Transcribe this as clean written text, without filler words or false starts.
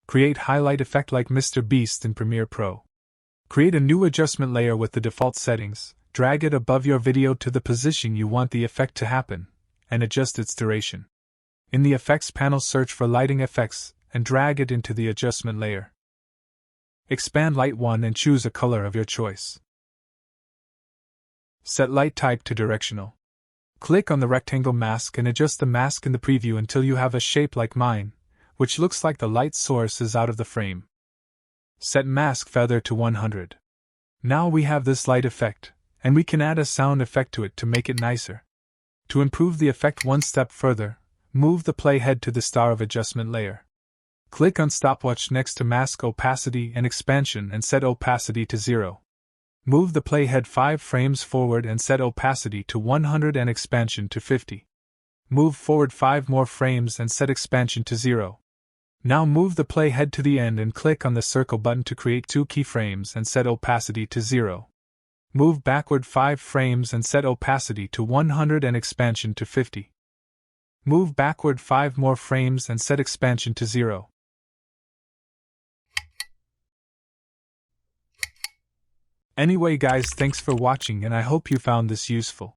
Create highlight effect like Mr. Beast in Premiere Pro. Create a new adjustment layer with the default settings, drag it above your video to the position you want the effect to happen, and adjust its duration. In the Effects panel, search for Lighting Effects and drag it into the adjustment layer. Expand Light 1 and choose a color of your choice. Set light type to directional. Click on the rectangle mask and adjust the mask in the preview until you have a shape like mine, which looks like the light source is out of the frame. Set mask feather to 100. Now we have this light effect, and we can add a sound effect to it to make it nicer. To improve the effect one step further, move the playhead to the star of adjustment layer. Click on stopwatch next to mask opacity and expansion and set opacity to 0. Move the playhead 5 frames forward and set opacity to 100 and expansion to 50. Move forward 5 more frames and set expansion to 0. Now move the playhead to the end and click on the circle button to create 2 keyframes and set opacity to 0. Move backward 5 frames and set opacity to 100 and expansion to 50. Move backward 5 more frames and set expansion to 0. Anyway guys, thanks for watching and I hope you found this useful.